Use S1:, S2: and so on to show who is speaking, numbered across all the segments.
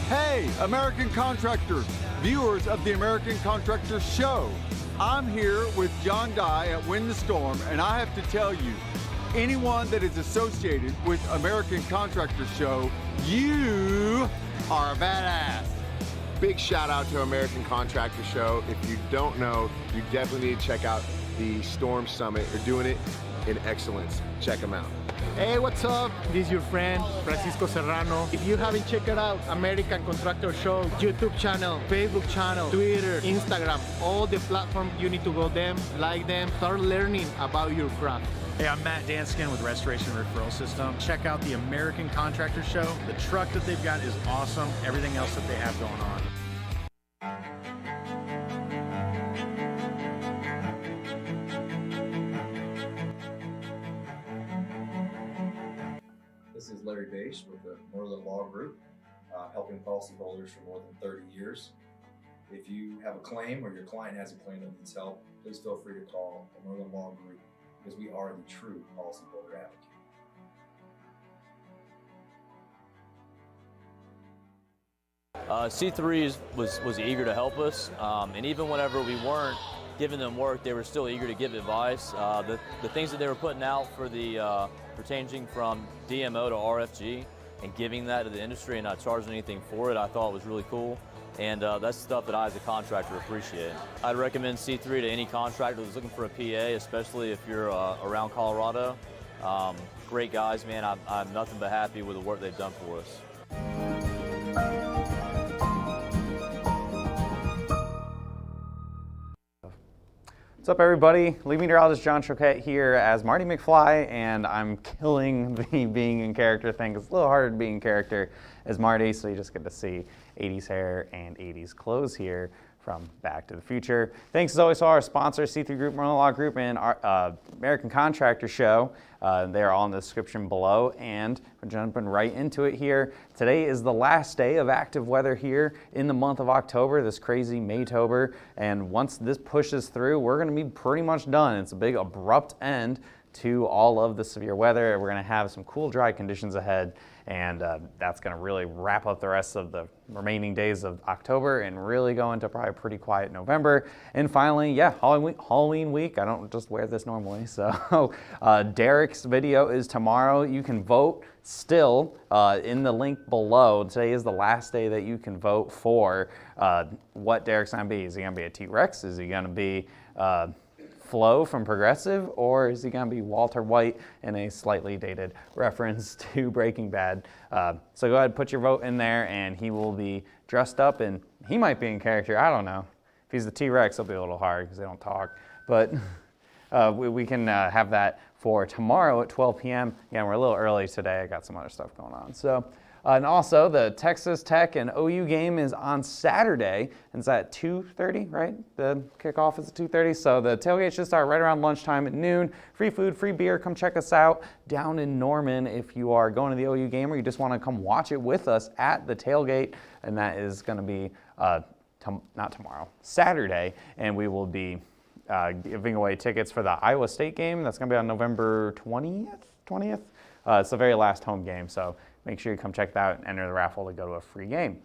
S1: Hey, American contractors, viewers of the American Contractor Show. I'm here with John Dye at Win the Storm, and I have to tell you, anyone that is associated with American Contractor Show, you are a badass.
S2: Big shout out to American Contractor Show. If you don't know, you definitely need to check out the Storm Summit. They're doing it in excellence. Check them out.
S3: Hey, what's up? This is your friend, Francisco Serrano. If you haven't checked it out, American Contractor Show, YouTube channel, Facebook channel, Twitter, Instagram, all the platforms, you need to go them, like them, start learning about your craft.
S4: Hey, I'm Matt Danskin with Restoration Referral System. Check out the American Contractor Show. The truck that they've got is awesome. Everything else that they have going on.
S5: This is Larry Bache with the Merlin Law Group, helping policyholders for more than 30 years. If you have a claim or your client has a claim that needs help, please feel free to call the Merlin Law Group because we are the true policyholder advocate.
S6: C3 was eager to help us, and even whenever we weren't giving them work, they were still eager to give advice. The things that they were putting out for the changing from DMO to RFG and giving that to the industry and not charging anything for it, I thought was really cool. And that's stuff that I as a contractor appreciate. I'd recommend C3 to any contractor who's looking for a PA, especially if you're around Colorado. Great guys, man. I'm nothing but happy with the work they've done for us.
S7: What's up, everybody? Lead meteorologist John Choquette here as Marty McFly, and I'm killing the being in character thing. It's a little harder to be in character as Marty, so you just get to see 80s hair and 80s clothes here from Back to the Future. Thanks as always to our sponsors, C3 Group, Merlin Law Group, and our American Contractor Show. They're all in the description below, and we're jumping right into it here. Today is the last day of active weather here in the month of October, this crazy Maytober, and once this pushes through, we're going to be pretty much done. It's a big abrupt end to all of the severe weather. We're going to have some cool, dry conditions ahead, and that's going to really wrap up the rest of the remaining days of October and really go into probably a pretty quiet November. And finally, yeah, Halloween week. I don't just wear this normally, so Derek's video is tomorrow. You can vote still in the link below. Today is the last day that you can vote for what Derek's going to be. Is he going to be a T-Rex? Is he going to be Flo from Progressive, or is he going to be Walter White in a slightly dated reference to Breaking Bad? So go ahead, put your vote in there, and he will be dressed up, and he might be in character. I don't know. If he's the T-Rex, it'll be a little hard because they don't talk. But we can have that for tomorrow at 12 p.m. Again, we're a little early today. I got some other stuff going on. So. And also, the Texas Tech and OU game is on Saturday, and it's at 2:30, right? The kickoff is at 2:30, so the tailgate should start right around lunchtime at noon. Free food, free beer. Come check us out down in Norman if you are going to the OU game or you just want to come watch it with us at the tailgate, and that is going to be not tomorrow, Saturday, and we will be giving away tickets for the Iowa State game. That's going to be on November 20th. It's the very last home game, so make sure you come check that out and enter the raffle to go to a free game.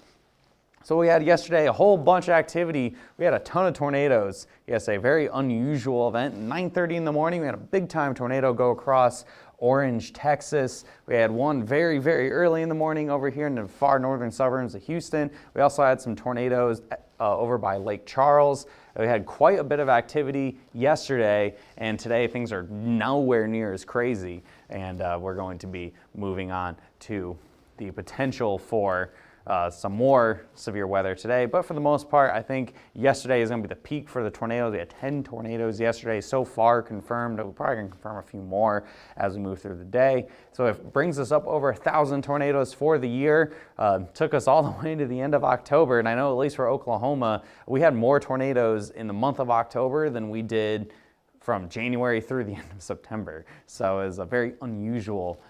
S7: So we had yesterday a whole bunch of activity. We had a ton of tornadoes. Yes, a very unusual event. 9:30 in the morning, we had a big time tornado go across Orange, Texas. We had one very, very early in the morning over here in the far northern suburbs of Houston. We also had some tornadoes over by Lake Charles. We had quite a bit of activity yesterday, and today things are nowhere near as crazy. And we're going to be moving on to the potential for some more severe weather today, but for the most part, I think yesterday is going to be the peak for the tornadoes. We had 10 tornadoes yesterday so far confirmed. We're probably going to confirm a few more as we move through the day. So it brings us up over 1,000 tornadoes for the year. Took us all the way to the end of October, and I know at least for Oklahoma, we had more tornadoes in the month of October than we did from January through the end of September. So it was a very unusual,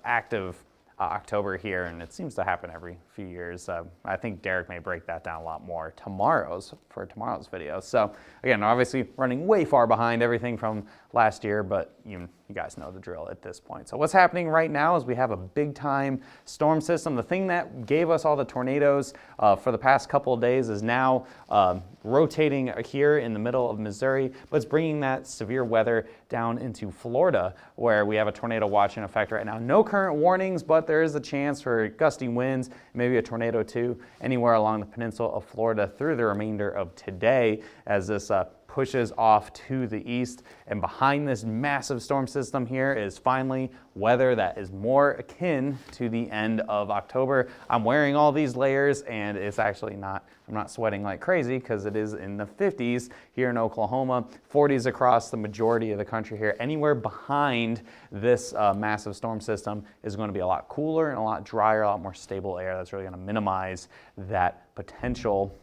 S7: active October here, and it seems to happen every few years. I think Derek may break that down a lot more for tomorrow's video. So again, obviously running way far behind everything from last year, but you you guys know the drill at this point. So what's happening right now is we have a big time storm system. The thing that gave us all the tornadoes for the past couple of days is now rotating here in the middle of Missouri, but it's bringing that severe weather down into Florida, where we have a tornado watch in effect right now. No current warnings, but there is a chance for gusty winds, maybe a tornado too, anywhere along the peninsula of Florida through the remainder of today as this pushes off to the east. And behind this massive storm system here is finally weather that is more akin to the end of October. I'm wearing all these layers and it's actually not, I'm not sweating like crazy because it is in the 50s here in Oklahoma, 40s across the majority of the country here. Anywhere behind this massive storm system is going to be a lot cooler and a lot drier, a lot more stable air that's really going to minimize that potential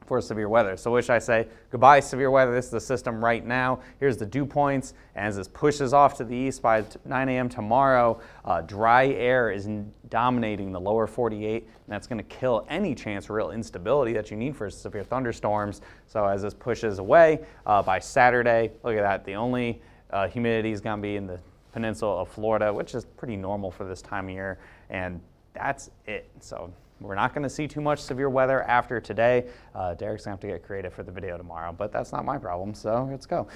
S7: for severe weather. So what should I say? Goodbye severe weather. This is the system right now. Here's the dew points. And as this pushes off to the east by 9 a.m. tomorrow, dry air is dominating the lower 48, and that's going to kill any chance of real instability that you need for severe thunderstorms. So as this pushes away by Saturday, look at that. The only humidity is going to be in the peninsula of Florida, which is pretty normal for this time of year, and that's it. So we're not going to see too much severe weather after today. Derek's going to have to get creative for the video tomorrow, but that's not my problem, so let's go.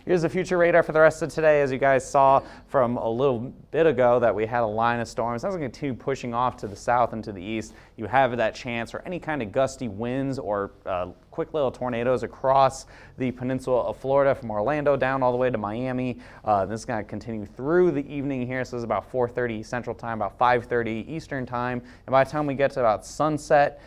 S7: Here's the future radar for the rest of today. As you guys saw from a little bit ago that we had a line of storms. That's going to continue pushing off to the south and to the east. You have that chance for any kind of gusty winds or quick little tornadoes across the peninsula of Florida from Orlando down all the way to Miami. This is going to continue through the evening here. So this is about 4:30 Central Time, about 5:30 Eastern Time. And by the time we get to about sunset,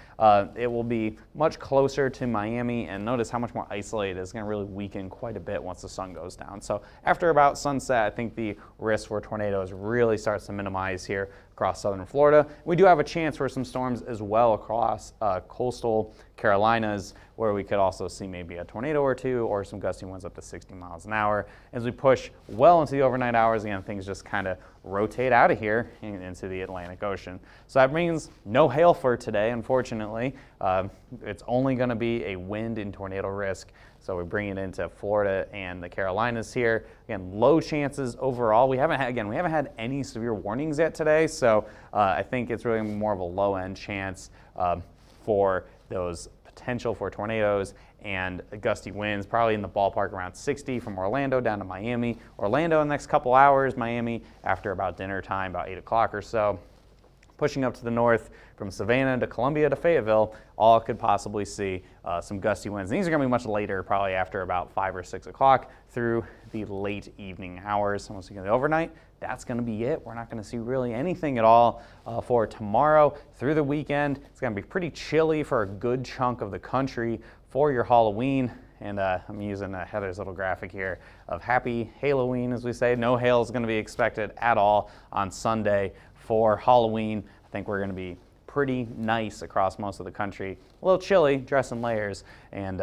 S7: it will be much closer to Miami, and notice how much more isolated. It's going to really weaken quite a bit once the sun goes down. So after about sunset, I think the risk for tornadoes really starts to minimize here across southern Florida. We do have a chance for some storms as well across coastal Carolinas, where we could also see maybe a tornado or two or some gusty winds up to 60 miles an hour. As we push well into the overnight hours, again, things just kind of rotate out of here into the Atlantic Ocean. So that means no hail for today, unfortunately. It's only going to be a wind and tornado risk. So we bring it into Florida and the Carolinas here. Again, low chances overall. We haven't had any severe warnings yet today. So I think it's really more of a low end chance for those potential for tornadoes and gusty winds, probably in the ballpark around 60 from Orlando down to Miami. Orlando in the next couple hours, Miami after about dinner time, about 8 o'clock or so. Pushing up to the north from Savannah to Columbia to Fayetteville, all could possibly see some gusty winds. And these are going to be much later, probably after about 5 or 6 o'clock through the late evening hours. Once you get the overnight, that's going to be it. We're not going to see really anything at all for tomorrow through the weekend. It's going to be pretty chilly for a good chunk of the country for your Halloween. And I'm using Heather's little graphic here of happy Halloween, as we say. No hail is going to be expected at all on Sunday for Halloween. I think we're going to be pretty nice across most of the country. A little chilly, dress in layers, and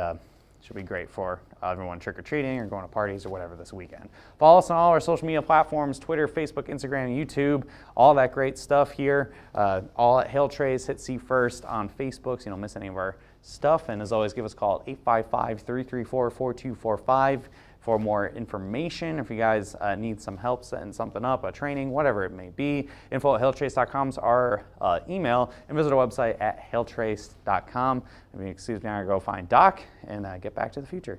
S7: should be great for everyone trick-or-treating or going to parties or whatever this weekend. Follow us on all our social media platforms, Twitter, Facebook, Instagram, YouTube, all that great stuff here. All at Hail Trace. Hit see first on Facebook so you don't miss any of our stuff. And as always, give us a call at 855-334-4245 for more information. If you guys need some help setting something up, a training, whatever it may be, info@hailtrace.com is our email, and visit our website at hailtrace.com. Excuse me, I'm going to go find Doc and get back to the future.